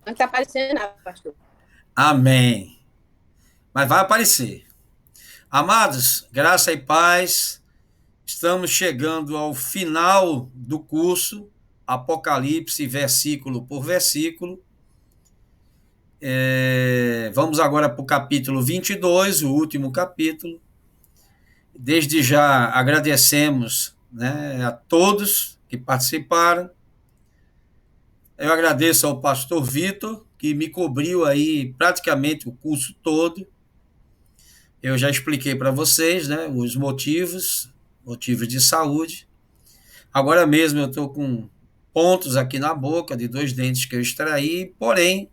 Não está aparecendo nada, pastor. Amém. Mas vai aparecer. Amados, graça e paz, estamos chegando ao final do curso, Apocalipse, versículo por versículo. Vamos agora para o capítulo 22, o último capítulo. Desde já agradecemos, né, a todos que participaram. Eu agradeço ao pastor Vitor, que me cobriu aí praticamente o curso todo. Eu já expliquei para vocês, né, os motivos de saúde. Agora mesmo eu estou com pontos aqui na boca de 2 dentes que eu extraí, porém,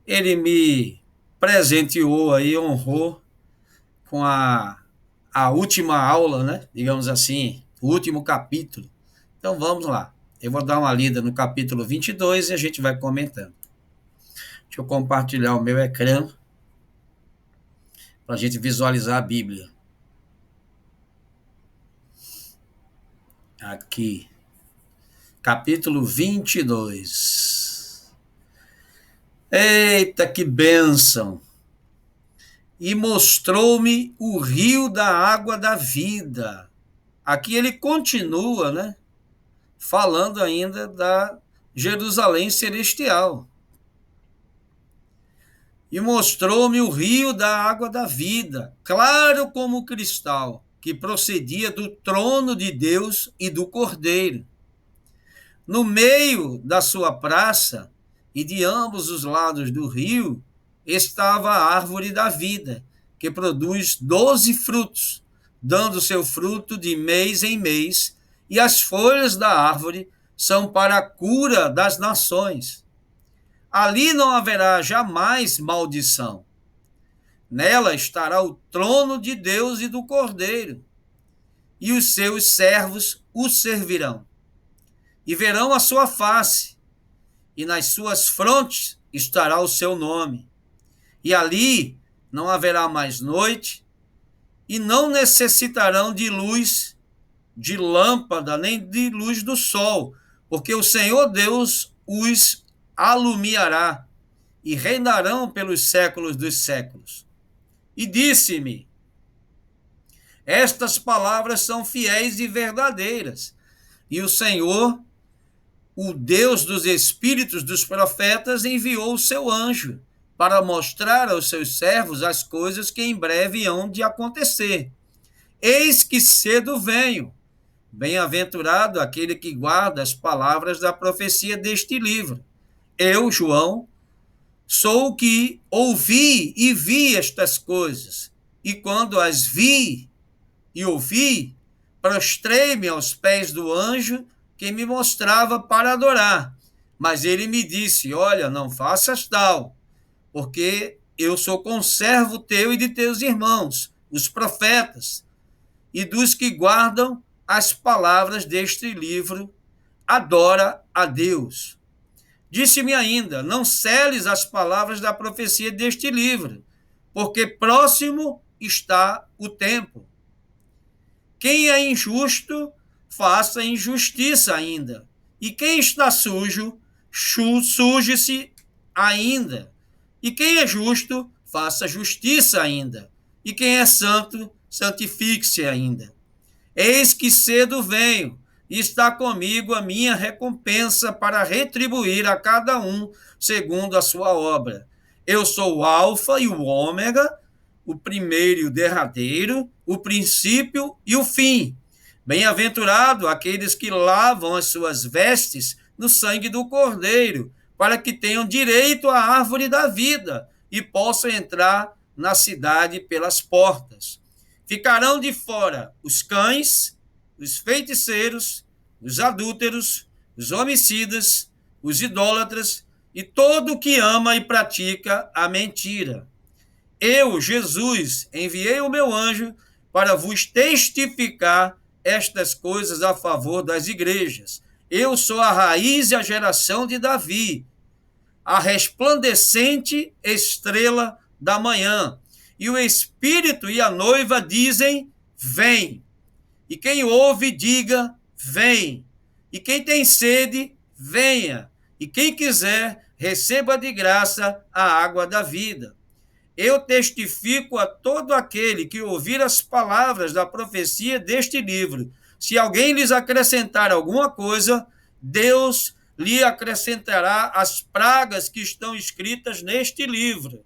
ele me presenteou aí, honrou com a última aula, né, digamos assim, o último capítulo. Então vamos lá. Eu vou dar uma lida no capítulo 22 e a gente vai comentando. Deixa eu compartilhar o meu ecrã para a gente visualizar a Bíblia. Aqui, capítulo 22. Eita, que bênção! E mostrou-me o rio da água da vida. Aqui ele continua, né? Falando ainda da Jerusalém celestial. E mostrou-me o rio da água da vida, claro como cristal, que procedia do trono de Deus e do Cordeiro. No meio da sua praça e de ambos os lados do rio estava a árvore da vida, que produz 12 frutos, dando seu fruto de mês em mês, e as folhas da árvore são para a cura das nações. Ali não haverá jamais maldição. Nela estará o trono de Deus e do Cordeiro, e os seus servos o servirão. E verão a sua face, e nas suas frontes estará o seu nome. E ali não haverá mais noite, e não necessitarão de luz, de lâmpada, nem de luz do sol, porque o Senhor Deus os alumiará, e reinarão pelos séculos dos séculos. E disse-me: estas palavras são fiéis e verdadeiras, e o Senhor, o Deus dos espíritos dos profetas, enviou o seu anjo para mostrar aos seus servos as coisas que em breve hão de acontecer. Eis que cedo venho. Bem-aventurado aquele que guarda as palavras da profecia deste livro. Eu, João, sou o que ouvi e vi estas coisas, e quando as vi e ouvi, prostrei-me aos pés do anjo que me mostrava para adorar. Mas ele me disse: olha, não faças tal, porque eu sou conservo teu e de teus irmãos, os profetas, e dos que guardam as palavras deste livro. Adora a Deus. Disse-me ainda: não seles as palavras da profecia deste livro, porque próximo está o tempo. Quem é injusto, faça injustiça ainda. E quem está sujo, suje-se ainda. E quem é justo, faça justiça ainda. E quem é santo, santifique-se ainda. Eis que cedo venho, e está comigo a minha recompensa para retribuir a cada um segundo a sua obra. Eu sou o Alfa e o Ômega, o primeiro e o derradeiro, o princípio e o fim. Bem-aventurado aqueles que lavam as suas vestes no sangue do Cordeiro, para que tenham direito à árvore da vida e possam entrar na cidade pelas portas. Ficarão de fora os cães, os feiticeiros, os adúlteros, os homicidas, os idólatras e todo o que ama e pratica a mentira. Eu, Jesus, enviei o meu anjo para vos testificar estas coisas a favor das igrejas. Eu sou a raiz e a geração de Davi, a resplandecente estrela da manhã. E o Espírito e a noiva dizem: vem. E quem ouve, diga: vem. E quem tem sede, venha. E quem quiser, receba de graça a água da vida. Eu testifico a todo aquele que ouvir as palavras da profecia deste livro. Se alguém lhes acrescentar alguma coisa, Deus lhe acrescentará as pragas que estão escritas neste livro.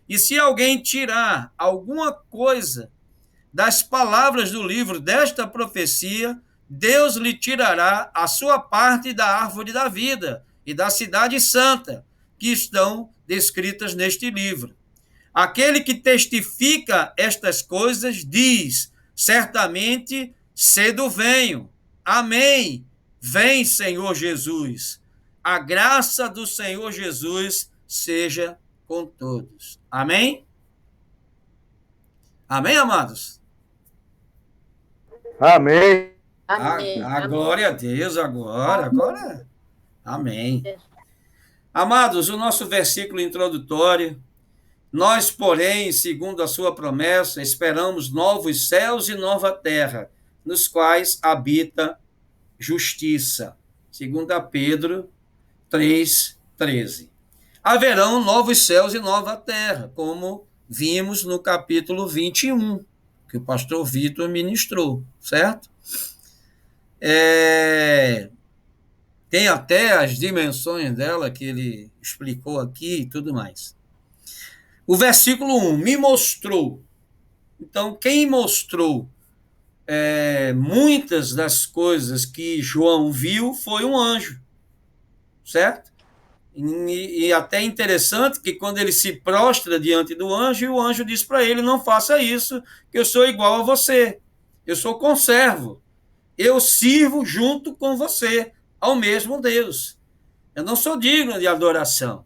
E se alguém tirar alguma coisa das palavras do livro desta profecia, Deus lhe tirará a sua parte da árvore da vida e da cidade santa, que estão descritas neste livro. Aquele que testifica estas coisas diz: certamente cedo venho. Amém. Vem, Senhor Jesus. A graça do Senhor Jesus seja com todos. Amém? Amém, amados? Amém. A glória a Deus agora. Amém. Amados, o nosso versículo introdutório: nós, porém, segundo a sua promessa, esperamos novos céus e nova terra, nos quais habita justiça. 2 Pedro 3:13. Haverão novos céus e nova terra, como vimos no capítulo 21, que o pastor Vitor ministrou, certo? Tem até as dimensões dela que ele explicou aqui e tudo mais. O versículo 1, me mostrou. Então, quem mostrou muitas das coisas que João viu foi um anjo, certo? E até interessante que quando ele se prostra diante do anjo, o anjo diz para ele: não faça isso, que eu sou igual a você, eu sou conservo, eu sirvo junto com você ao mesmo Deus, eu não sou digno de adoração.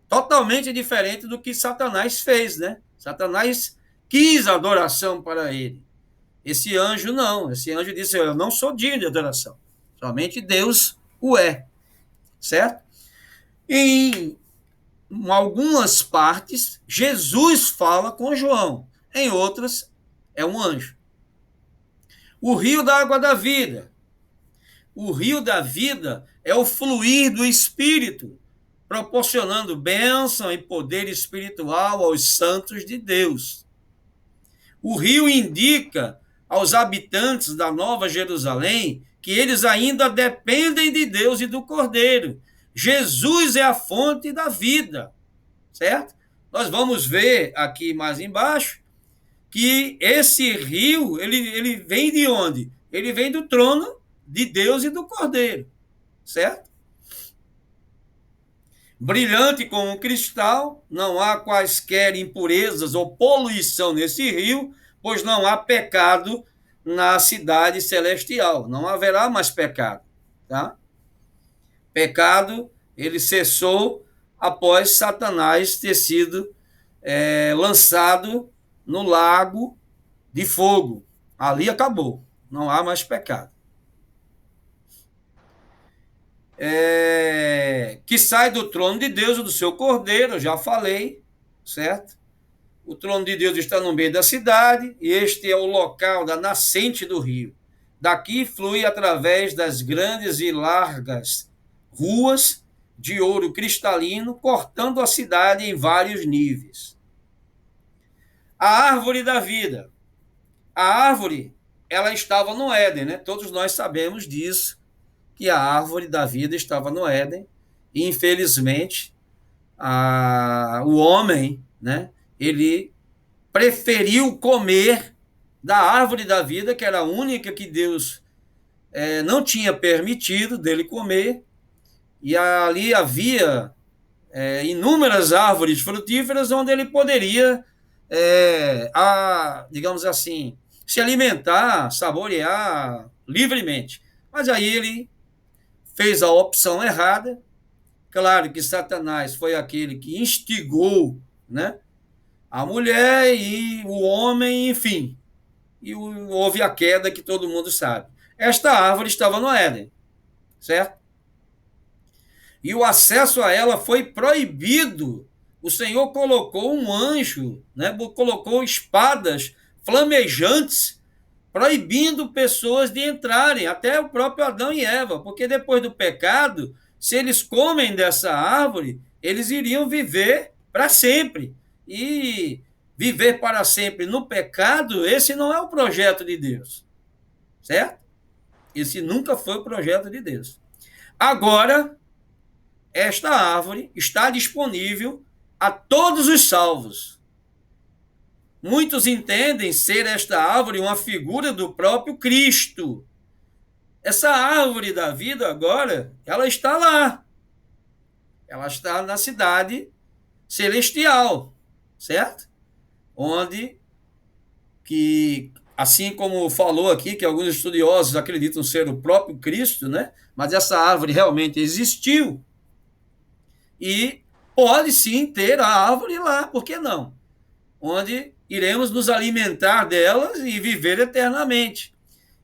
Totalmente diferente do que Satanás fez, né? Satanás quis adoração para ele. Esse anjo não, esse anjo disse: eu não sou digno de adoração, somente Deus o é, certo? Em algumas partes, Jesus fala com João, em outras, é um anjo. O rio da água da vida. O rio da vida é o fluir do Espírito, proporcionando bênção e poder espiritual aos santos de Deus. O rio indica aos habitantes da Nova Jerusalém que eles ainda dependem de Deus e do Cordeiro. Jesus é a fonte da vida, certo? Nós vamos ver aqui mais embaixo que esse rio, ele vem de onde? Ele vem do trono de Deus e do Cordeiro, certo? Brilhante como um cristal, não há quaisquer impurezas ou poluição nesse rio, pois não há pecado na cidade celestial. Não haverá mais pecado, tá? Pecado, ele cessou após Satanás ter sido lançado no lago de fogo. Ali acabou, não há mais pecado. Que sai do trono de Deus e do seu Cordeiro, eu já falei, certo? O trono de Deus está no meio da cidade, e este é o local da nascente do rio. Daqui flui através das grandes e largas ruas de ouro cristalino, cortando a cidade em vários níveis. A árvore da vida. A árvore, ela estava no Éden, né? Todos nós sabemos disso, que a árvore da vida estava no Éden, e infelizmente o homem, né, ele preferiu comer da árvore da vida, que era a única que Deus não tinha permitido dele comer, e ali havia inúmeras árvores frutíferas onde ele poderia, digamos assim, se alimentar, saborear livremente. Mas aí ele fez a opção errada. Claro que Satanás foi aquele que instigou, né, a mulher e o homem, enfim, e houve a queda que todo mundo sabe. Esta árvore estava no Éden, certo? E o acesso a ela foi proibido. O Senhor colocou um anjo, né, colocou espadas flamejantes, proibindo pessoas de entrarem, até o próprio Adão e Eva, porque depois do pecado, se eles comem dessa árvore, eles iriam viver para sempre. E viver para sempre no pecado, esse não é o projeto de Deus, certo? Esse nunca foi o projeto de Deus. Agora, esta árvore está disponível a todos os salvos. Muitos entendem ser esta árvore uma figura do próprio Cristo. Essa árvore da vida agora, ela está lá. Ela está na cidade celestial, certo? Onde, que, assim como falou aqui, que alguns estudiosos acreditam ser o próprio Cristo, né? Mas essa árvore realmente existiu. E pode sim ter a árvore lá, por que não? Onde iremos nos alimentar delas e viver eternamente.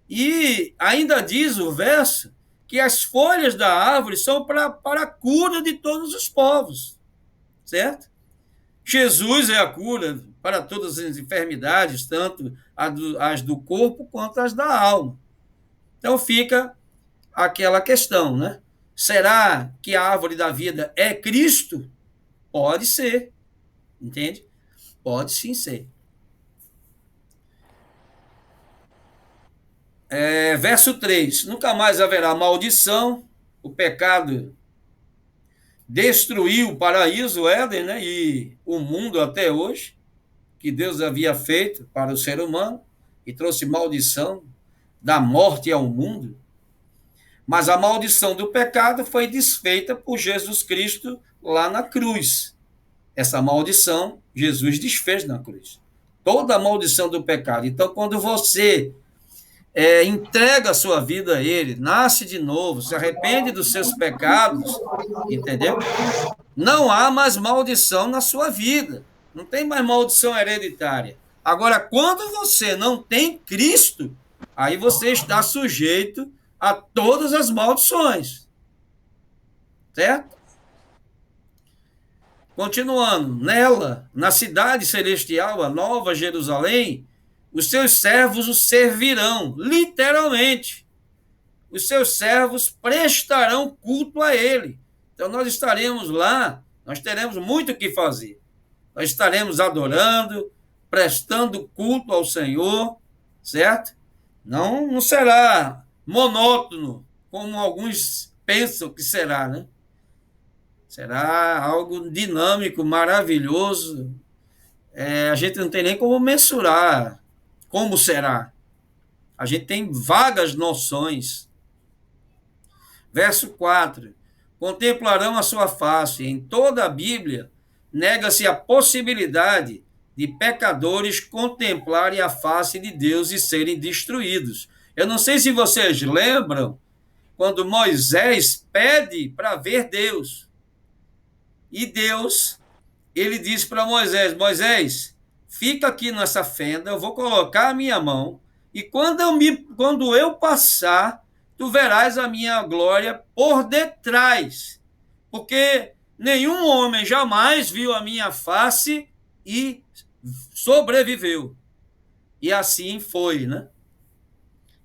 E ainda diz o verso que as folhas da árvore são para a cura de todos os povos, certo? Jesus é a cura para todas as enfermidades, tanto as do corpo quanto as da alma. Então fica aquela questão, né? Será que a árvore da vida é Cristo? Pode ser, entende? Pode sim ser. Verso 3: nunca mais haverá maldição, o pecado destruiu o paraíso, o Éden, né, e o mundo até hoje, que Deus havia feito para o ser humano, e trouxe maldição da morte ao mundo. Mas a maldição do pecado foi desfeita por Jesus Cristo lá na cruz. Essa maldição Jesus desfez na cruz. Toda a maldição do pecado. Então, quando você entrega a sua vida a Ele, nasce de novo, se arrepende dos seus pecados, entendeu? Não há mais maldição na sua vida. Não tem mais maldição hereditária. Agora, quando você não tem Cristo, aí você está sujeito a todas as maldições. Certo? Continuando, nela, na cidade celestial, a Nova Jerusalém, os seus servos o servirão, literalmente. Os seus servos prestarão culto a ele. Então nós estaremos lá, nós teremos muito o que fazer. Nós estaremos adorando, prestando culto ao Senhor, certo? Não será monótono, como alguns pensam que será, né? Será algo dinâmico, maravilhoso. A gente não tem nem como mensurar como será. A gente tem vagas noções. Verso 4. Contemplarão a sua face. Em toda a Bíblia, nega-se a possibilidade de pecadores contemplarem a face de Deus e serem destruídos. Eu não sei se vocês lembram quando Moisés pede para ver Deus. E Deus, ele diz para Moisés: Moisés, fica aqui nessa fenda, eu vou colocar a minha mão, e quando eu passar, tu verás a minha glória por detrás, porque nenhum homem jamais viu a minha face e sobreviveu. E assim foi, né?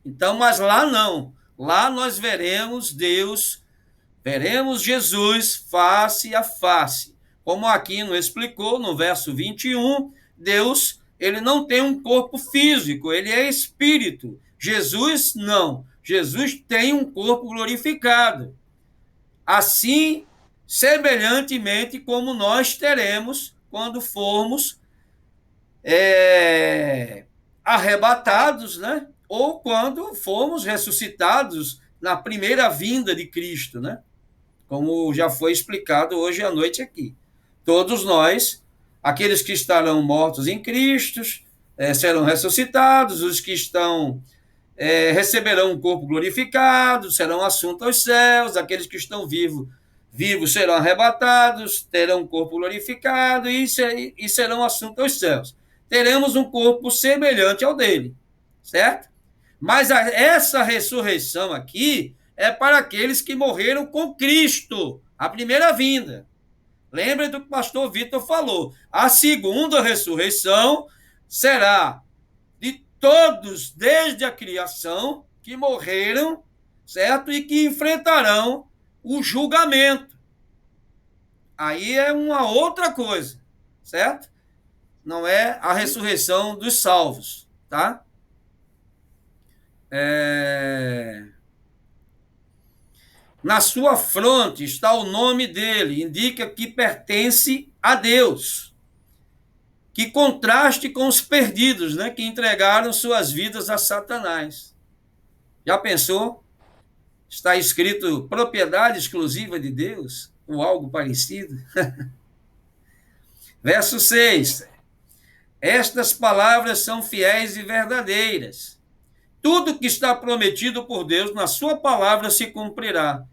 Então, mas lá não. Lá nós veremos Deus, veremos Jesus face a face. Como Aquino explicou no verso 21, Deus, ele não tem um corpo físico, ele é espírito. Jesus não. Jesus tem um corpo glorificado. Assim, semelhantemente como nós teremos quando formos arrebatados, né? Ou quando formos ressuscitados na primeira vinda de Cristo, né? Como já foi explicado hoje à noite aqui. Todos nós, aqueles que estarão mortos em Cristo, serão ressuscitados, os que estão receberão um corpo glorificado, serão assuntos aos céus, aqueles que estão vivos serão arrebatados, terão um corpo glorificado e serão assuntos aos céus. Teremos um corpo semelhante ao dele, certo? Mas essa ressurreição aqui é para aqueles que morreram com Cristo, a primeira vinda. Lembre do que o pastor Vitor falou. A segunda ressurreição será de todos, desde a criação, que morreram, certo? E que enfrentarão o julgamento. Aí é uma outra coisa, certo? Não é a ressurreição dos salvos, tá? Na sua fronte está o nome dele, indica que pertence a Deus. Que contraste com os perdidos, né, que entregaram suas vidas a Satanás. Já pensou? Está escrito propriedade exclusiva de Deus, ou algo parecido. Verso 6. Estas palavras são fiéis e verdadeiras. Tudo que está prometido por Deus na sua palavra se cumprirá,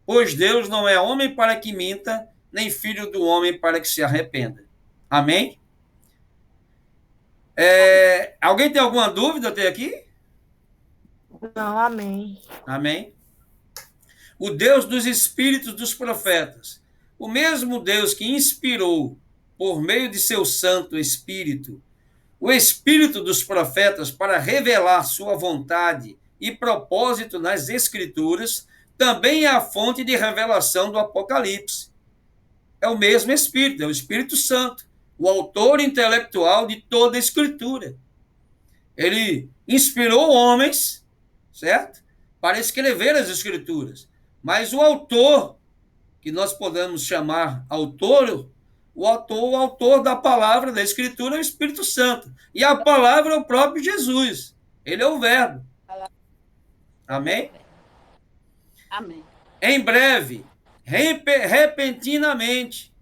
pois Deus não é homem para que minta, nem filho do homem para que se arrependa. Amém? Alguém tem alguma dúvida até aqui? Não, amém. Amém? O Deus dos espíritos dos profetas, o mesmo Deus que inspirou, por meio de seu Santo Espírito, o Espírito dos profetas para revelar sua vontade e propósito nas Escrituras, também é a fonte de revelação do Apocalipse. É o mesmo Espírito, é o Espírito Santo, o autor intelectual de toda a Escritura. Ele inspirou homens, certo? Para escrever as Escrituras. Mas o autor, que nós podemos chamar autor, o autor da palavra, da Escritura, é o Espírito Santo. E a palavra é o próprio Jesus. Ele é o Verbo. Amém? Amém. Em breve, repentinamente.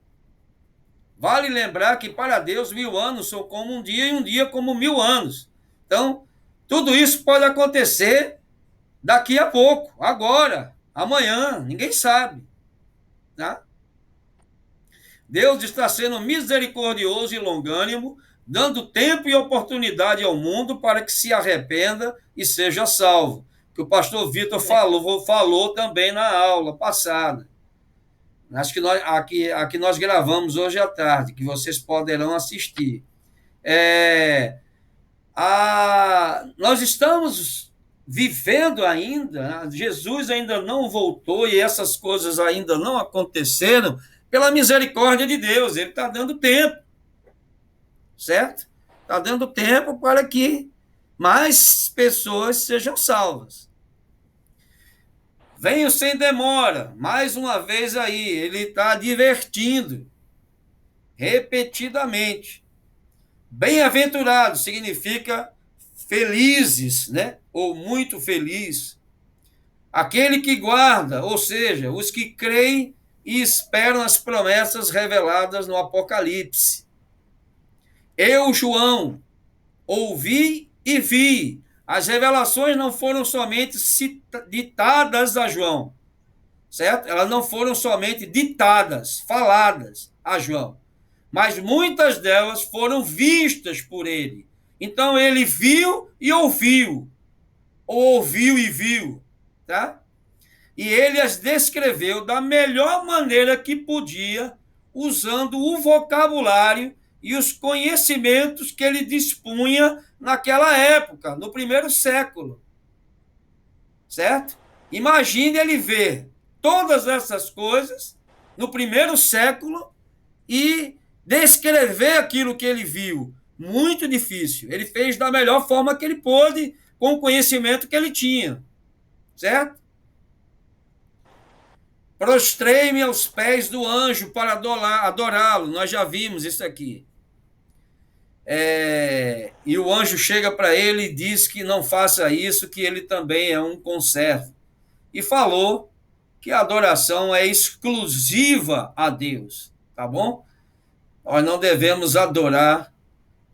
Vale lembrar que para Deus 1000 anos são como um dia e um dia como 1000 anos. Então, tudo isso pode acontecer daqui a pouco, agora, amanhã, ninguém sabe. Tá? Deus está sendo misericordioso e longânimo, dando tempo e oportunidade ao mundo para que se arrependa e seja salvo. Que o pastor Vitor falou também na aula passada. Acho que aqui nós gravamos hoje à tarde, que vocês poderão assistir. Nós estamos vivendo ainda, Jesus ainda não voltou e essas coisas ainda não aconteceram pela misericórdia de Deus. Ele está dando tempo, certo? Está dando tempo para que mais pessoas sejam salvas. Venho sem demora, mais uma vez aí, ele está advertindo repetidamente. Bem-aventurado significa felizes, né? Ou muito feliz. Aquele que guarda, ou seja, os que creem e esperam as promessas reveladas no Apocalipse. Eu, João, ouvi e vi. As revelações não foram somente ditadas a João, certo? Elas não foram somente ditadas, faladas a João, mas muitas delas foram vistas por ele. Então ele viu e ouviu, ou ouviu e viu, tá? E ele as descreveu da melhor maneira que podia, usando o vocabulário e os conhecimentos que ele dispunha naquela época, no primeiro século. Certo? Imagine ele ver todas essas coisas no primeiro século e descrever aquilo que ele viu. Muito difícil. Ele fez da melhor forma que ele pôde, com o conhecimento que ele tinha. Certo? Prostrei-me aos pés do anjo para adorá-lo. Nós já vimos isso aqui. E o anjo chega para ele e diz que não faça isso, que ele também é um conservo. E falou que a adoração é exclusiva a Deus, tá bom? Nós não devemos adorar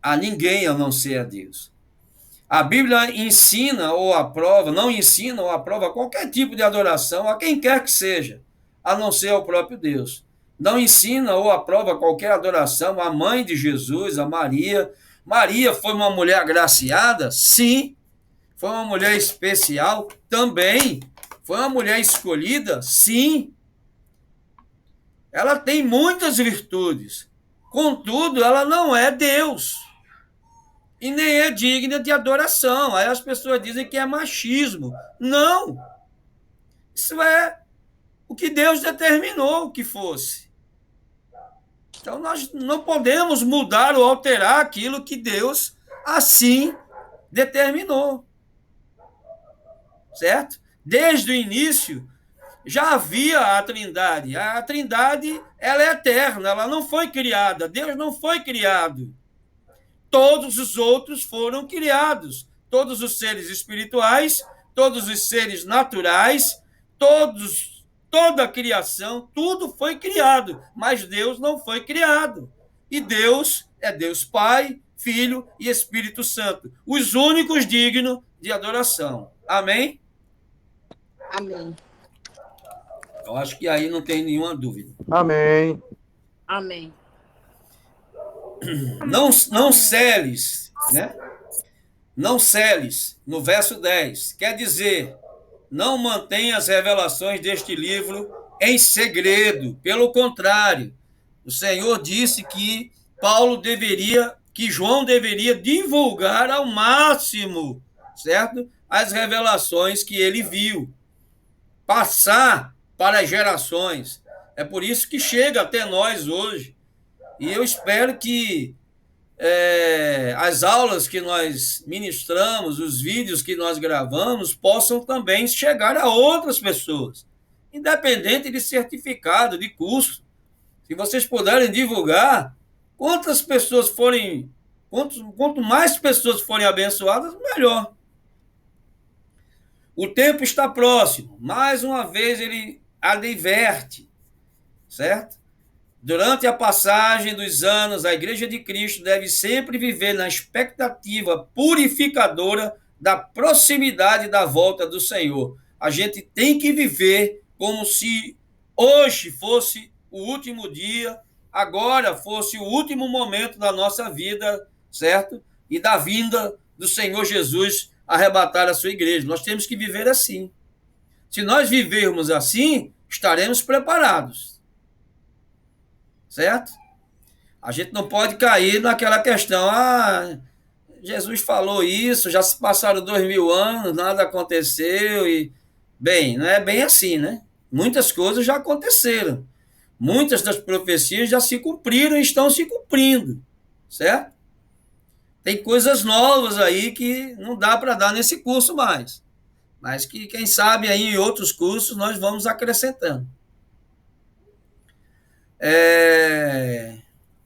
a ninguém a não ser a Deus. A Bíblia ensina ou aprova, não ensina ou aprova qualquer tipo de adoração a quem quer que seja, a não ser ao próprio Deus. Não ensina ou aprova qualquer adoração à mãe de Jesus, a Maria. Maria foi uma mulher agraciada? Sim. Foi uma mulher especial? Também. Foi uma mulher escolhida? Sim. Ela tem muitas virtudes. Contudo, ela não é Deus. E nem é digna de adoração. Aí as pessoas dizem que é machismo. Não. Isso é o que Deus determinou que fosse. Então, nós não podemos mudar ou alterar aquilo que Deus assim determinou. Certo? Desde o início, já havia a Trindade. A Trindade, ela é eterna, ela não foi criada. Deus não foi criado. Todos os outros foram criados. Todos os seres espirituais, todos os seres naturais, toda a criação, tudo foi criado, mas Deus não foi criado. E Deus é Deus Pai, Filho e Espírito Santo, os únicos dignos de adoração. Amém? Amém. Eu acho que aí não tem nenhuma dúvida. Amém. Amém. Não celes, né? Não celes, no verso 10, quer dizer, não mantenha as revelações deste livro em segredo. Pelo contrário, o Senhor disse que João deveria divulgar ao máximo, certo? As revelações que ele viu. Passar para as gerações. É por isso que chega até nós hoje. E eu espero que as aulas que nós ministramos, os vídeos que nós gravamos, possam também chegar a outras pessoas, independente de certificado, de curso. Se vocês puderem divulgar, quanto mais pessoas forem abençoadas, melhor. O tempo está próximo. Mais uma vez ele adverte, certo? Durante a passagem dos anos, a Igreja de Cristo deve sempre viver na expectativa purificadora da proximidade da volta do Senhor. A gente tem que viver como se hoje fosse o último dia, agora fosse o último momento da nossa vida, certo? E da vinda do Senhor Jesus arrebatar a sua igreja. Nós temos que viver assim. Se nós vivermos assim, estaremos preparados. Certo? A gente não pode cair naquela questão, Jesus falou isso, já se passaram 2000 anos, nada aconteceu, e bem, não é bem assim, né? Muitas coisas já aconteceram, muitas das profecias já se cumpriram e estão se cumprindo, certo? Tem coisas novas aí que não dá para dar nesse curso mais, mas que, quem sabe, aí em outros cursos nós vamos acrescentando.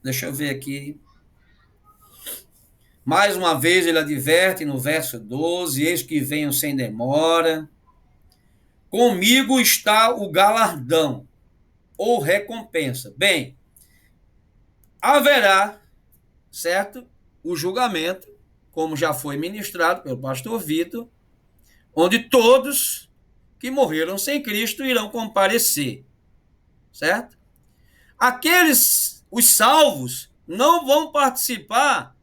Deixa eu ver aqui. Mais uma vez ele adverte no verso 12: eis que venho sem demora. Comigo está o galardão, ou recompensa. Bem, haverá, certo, o julgamento, como já foi ministrado pelo pastor Vitor, onde todos que morreram sem Cristo irão comparecer, certo? Os salvos, não vão participar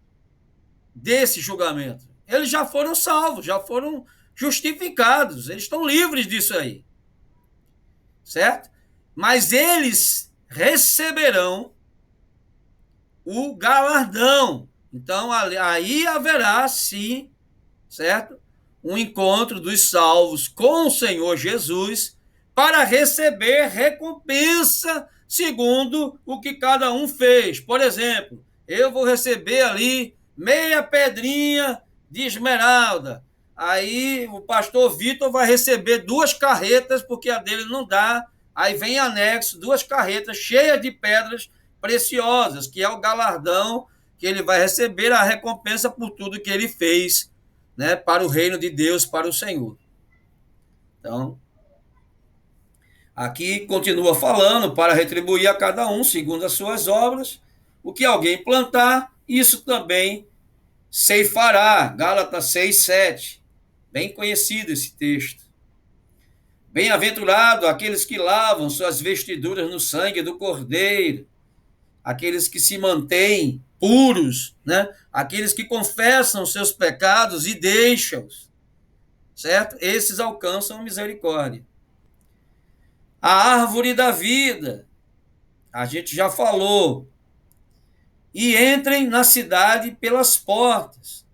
desse julgamento. Eles já foram salvos, já foram justificados, eles estão livres disso aí. Certo? Mas eles receberão o galardão. Então, aí haverá, sim, certo? Um encontro dos salvos com o Senhor Jesus para receber recompensa segundo o que cada um fez. Por exemplo, eu vou receber ali meia pedrinha de esmeralda. Aí o pastor Vitor vai receber 2 carretas, porque a dele não dá. Aí vem anexo 2 carretas cheias de pedras preciosas, que é o galardão que ele vai receber, a recompensa por tudo que ele fez, né, para o reino de Deus, para o Senhor. Então, aqui continua falando, para retribuir a cada um, segundo as suas obras, o que alguém plantar, isso também ceifará. Gálatas 6:7. Bem conhecido esse texto. Bem-aventurado aqueles que lavam suas vestiduras no sangue do Cordeiro, aqueles que se mantêm puros, né? Aqueles que confessam seus pecados e deixam-os, certo? Esses alcançam misericórdia. A árvore da vida, a gente já falou. E entrem na cidade pelas portas.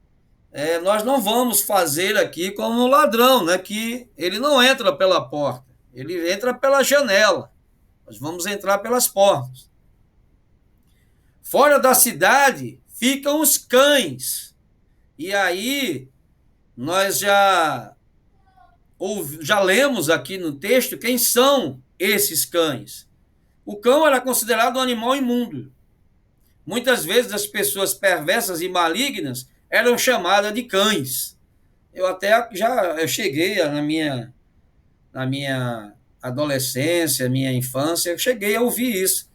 Nós não vamos fazer aqui como um ladrão, né, que ele não entra pela porta. Ele entra pela janela. Nós vamos entrar pelas portas. Fora da cidade ficam os cães. E aí nós já lemos aqui no texto quem são esses cães. O cão era considerado um animal imundo. Muitas vezes as pessoas perversas e malignas eram chamadas de cães. Eu até eu cheguei na minha adolescência, minha infância, eu cheguei a ouvir isso.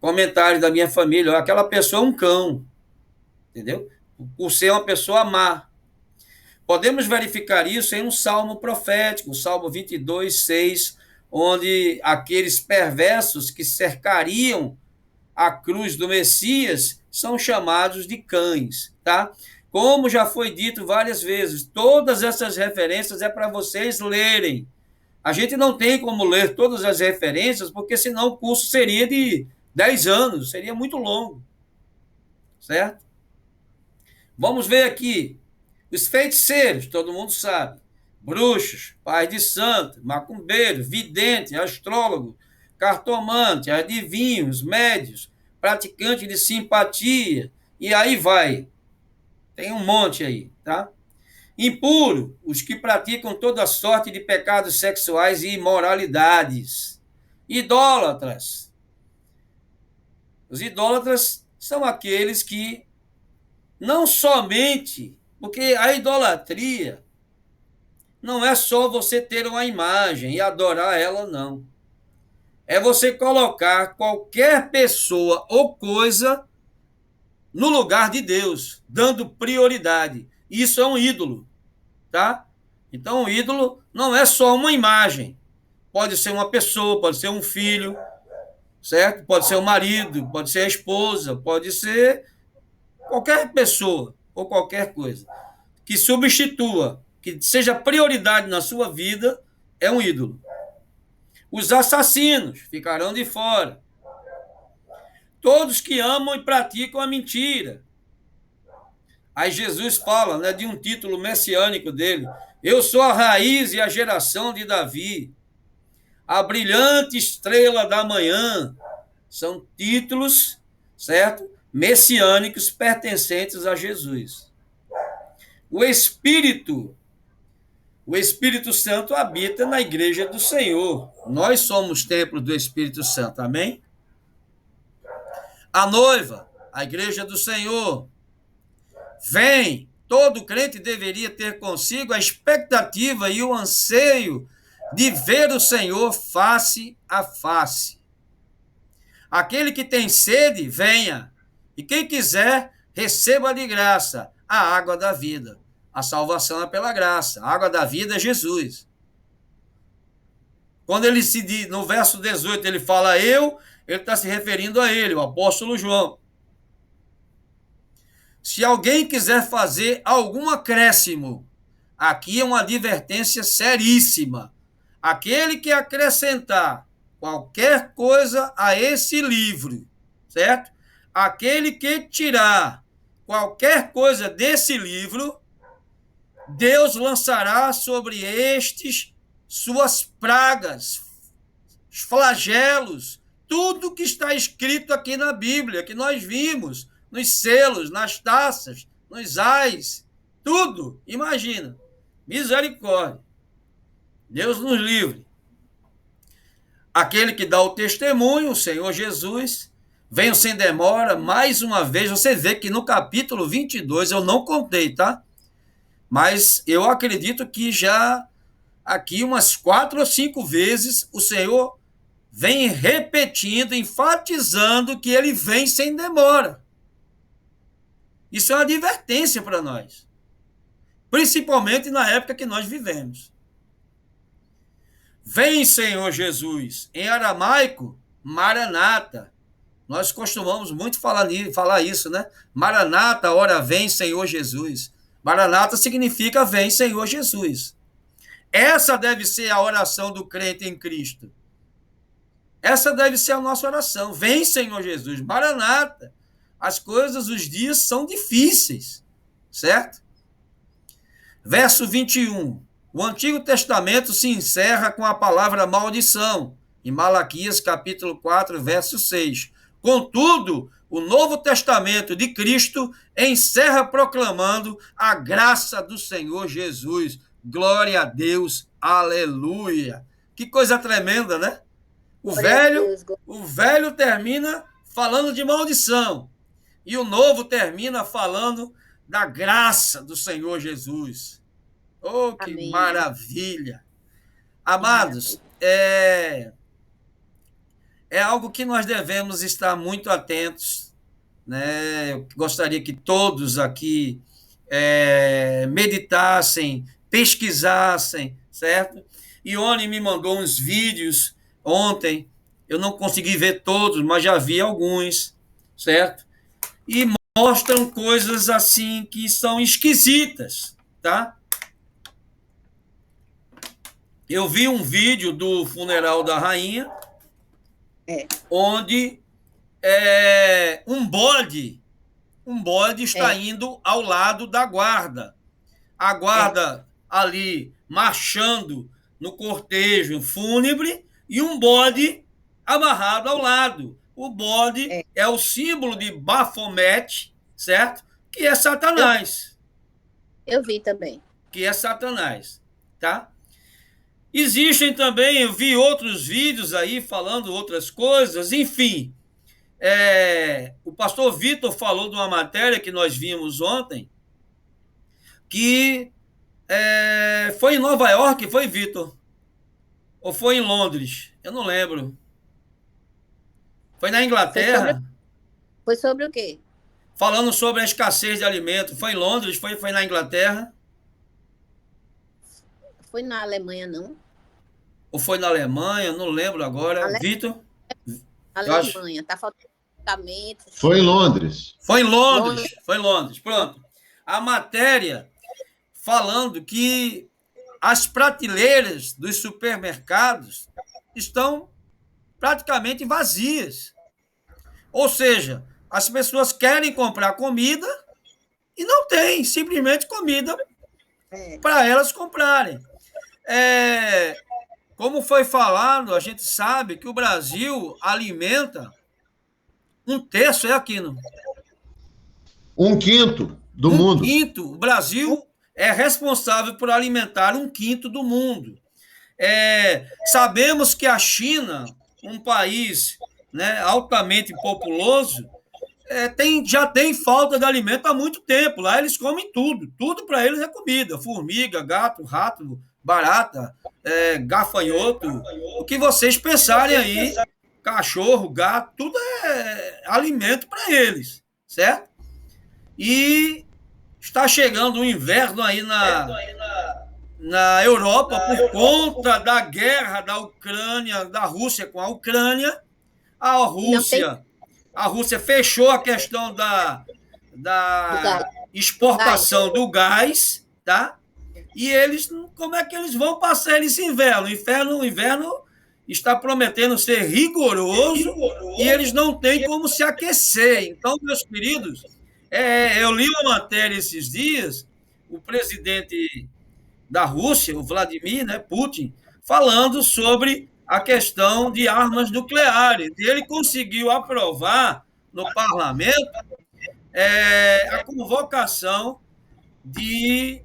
Comentários da minha família, aquela pessoa é um cão, entendeu? Por ser uma pessoa má. Podemos verificar isso em um salmo profético, o Salmo 22, 6, onde aqueles perversos que cercariam a cruz do Messias são chamados de cães, tá? Como já foi dito várias vezes, todas essas referências é para vocês lerem. A gente não tem como ler todas as referências, porque senão o curso seria de 10 anos, seria muito longo, certo? Vamos ver aqui. Os feiticeiros, todo mundo sabe. Bruxos, pais de santo, macumbeiro, vidente, astrólogo, cartomante, adivinhos, médios, praticante de simpatia, e aí vai. Tem um monte aí, tá? Impuro, os que praticam toda sorte de pecados sexuais e imoralidades. Idólatras. Os idólatras são aqueles que não somente, porque a idolatria não é só você ter uma imagem e adorar ela, não. É você colocar qualquer pessoa ou coisa no lugar de Deus, dando prioridade. Isso é um ídolo, tá? Então, o ídolo não é só uma imagem. Pode ser uma pessoa, pode ser um filho, certo? Pode ser o marido, pode ser a esposa, pode ser qualquer pessoa ou qualquer coisa que substitua, que seja prioridade na sua vida, é um ídolo. Os assassinos ficarão de fora. Todos que amam e praticam a mentira. Aí Jesus fala, né, de um título messiânico dele. Eu sou a raiz e a geração de Davi. A brilhante estrela da manhã. São títulos, certo? Messiânicos pertencentes a Jesus. O Espírito Santo habita na igreja do Senhor. Nós somos templo do Espírito Santo, amém? A noiva, a igreja do Senhor, vem. Todo crente deveria ter consigo a expectativa e o anseio de ver o Senhor face a face. Aquele que tem sede, venha. E quem quiser, receba de graça a água da vida. A salvação é pela graça. A água da vida é Jesus. Quando ele se diz, no verso 18, ele fala ele está se referindo a ele, o apóstolo João. Se alguém quiser fazer algum acréscimo, aqui é uma advertência seríssima. Aquele que acrescentar qualquer coisa a esse livro, certo? Aquele que tirar qualquer coisa desse livro, Deus lançará sobre estes suas pragas, flagelos, tudo que está escrito aqui na Bíblia, que nós vimos, nos selos, nas taças, nos ais, tudo, imagina. Misericórdia. Deus nos livre. Aquele que dá o testemunho, o Senhor Jesus, venho sem demora, mais uma vez, você vê que no capítulo 22, eu não contei, tá? Mas eu acredito que já aqui umas 4 ou 5 vezes o Senhor vem repetindo, enfatizando que ele vem sem demora. Isso é uma advertência para nós, principalmente na época que nós vivemos. Vem, Senhor Jesus. Em aramaico, Maranata. Nós costumamos muito falar isso, né? Maranata, ora vem, Senhor Jesus. Maranata significa vem, Senhor Jesus. Essa deve ser a oração do crente em Cristo. Essa deve ser a nossa oração. Vem, Senhor Jesus. Maranata. As coisas, os dias são difíceis, certo? Verso 21. O Antigo Testamento se encerra com a palavra maldição, em Malaquias capítulo 4, verso 6. Contudo, o Novo Testamento de Cristo encerra proclamando a graça do Senhor Jesus. Glória a Deus, aleluia. Que coisa tremenda, né? O velho termina falando de maldição e o novo termina falando da graça do Senhor Jesus. Oh, que Amém. maravilha! Amados, é algo que nós devemos estar muito atentos, né? Eu gostaria que todos aqui meditassem, pesquisassem, certo? Ione me mandou uns vídeos ontem, eu não consegui ver todos, mas já vi alguns, certo? E mostram coisas assim que são esquisitas, tá? Eu vi um vídeo do funeral da rainha, onde um bode está indo ao lado da guarda. A guarda ali marchando no cortejo fúnebre e um bode amarrado ao lado. O bode é o símbolo de Baphomet, certo? Que é Satanás. Eu vi também. Que é Satanás, tá? Existem também, eu vi outros vídeos aí falando outras coisas, enfim. O pastor Vitor falou de uma matéria que nós vimos ontem, que foi em Nova York, foi, Vitor? Ou foi em Londres? Eu não lembro. Foi na Inglaterra? Foi sobre o quê? Falando sobre a escassez de alimento. Foi em Londres? Foi na Inglaterra? Foi na Alemanha, não? Ou foi na Alemanha? Não lembro agora. Vitor? Alemanha. Tá faltando medicamentos. Foi em Londres. Foi em Londres. Foi em Londres. Pronto. A matéria falando que as prateleiras dos supermercados estão praticamente vazias. Ou seja, as pessoas querem comprar comida e não tem simplesmente comida para elas comprarem. Como foi falado, a gente sabe que o Brasil alimenta um terço, Aquino? Um quinto do mundo. Um quinto. O Brasil é responsável por alimentar um quinto do mundo. Sabemos que a China, um país, né, altamente populoso, já tem falta de alimento há muito tempo. Lá eles comem tudo. Tudo para eles é comida. Formiga, gato, rato, barata, gafanhoto. O que vocês pensarem aí, cachorro, gato, tudo é alimento para eles, certo? E está chegando o inverno aí na Europa por conta da guerra da Ucrânia, da Rússia com a Ucrânia. A Rússia fechou a questão da exportação do gás, tá? E eles, como é que eles vão passar esse inverno? O inverno está prometendo ser rigoroso e eles não têm como se aquecer. Então, meus queridos, eu li uma matéria esses dias, o presidente da Rússia, o Vladimir, né, Putin, falando sobre a questão de armas nucleares. E ele conseguiu aprovar no parlamento a convocação de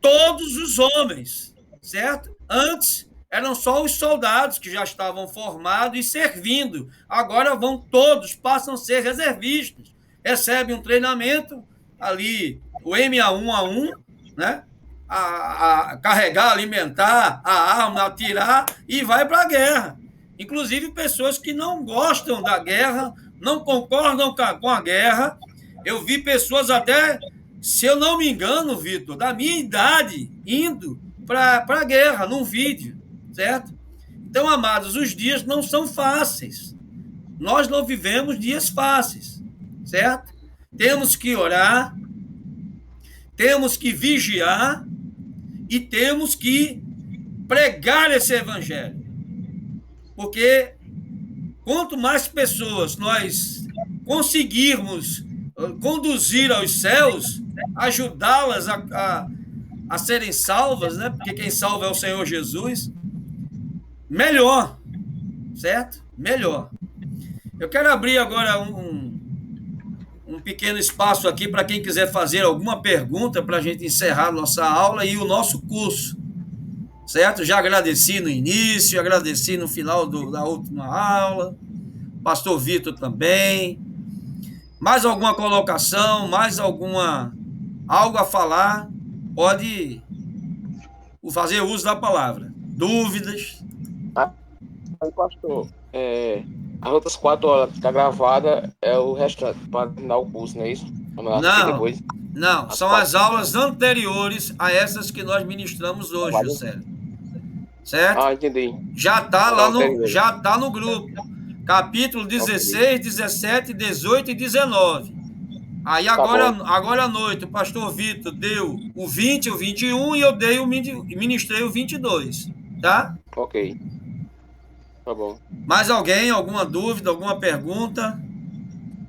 todos os homens, certo? Antes eram só os soldados que já estavam formados e servindo. Agora passam a ser reservistas. Recebem um treinamento ali, o MA1A1, né? A carregar, alimentar a arma, atirar e vai para a guerra. Inclusive pessoas que não gostam da guerra, não concordam com a guerra. Eu vi pessoas até, se eu não me engano, Vitor, da minha idade, indo para a guerra, num vídeo, certo? Então, amados, os dias não são fáceis. Nós não vivemos dias fáceis, certo? Temos que orar, temos que vigiar e temos que pregar esse evangelho. Porque quanto mais pessoas nós conseguirmos conduzir aos céus, ajudá-las a a serem salvas, né? Porque quem salva é o Senhor Jesus, melhor, certo? Melhor. Eu quero abrir agora um pequeno espaço aqui para quem quiser fazer alguma pergunta para a gente encerrar nossa aula e o nosso curso, certo? Já agradeci no início, agradeci no final da última aula, pastor Vitor também. Mais alguma colocação, mais algo a falar, pode fazer uso da palavra. Dúvidas? Pastor, as outras 4 horas que está gravada é o restante para terminar o curso, não é isso? Não, são as aulas anteriores a essas que nós ministramos hoje, Juscelio. Certo? Entendi. Já está no grupo. Capítulo 16, 17, 18 e 19. Aí agora à noite o pastor Vitor deu o 20, o 21 e eu ministrei o 22, tá? Ok. Tá bom. Mais alguém? Alguma dúvida, alguma pergunta?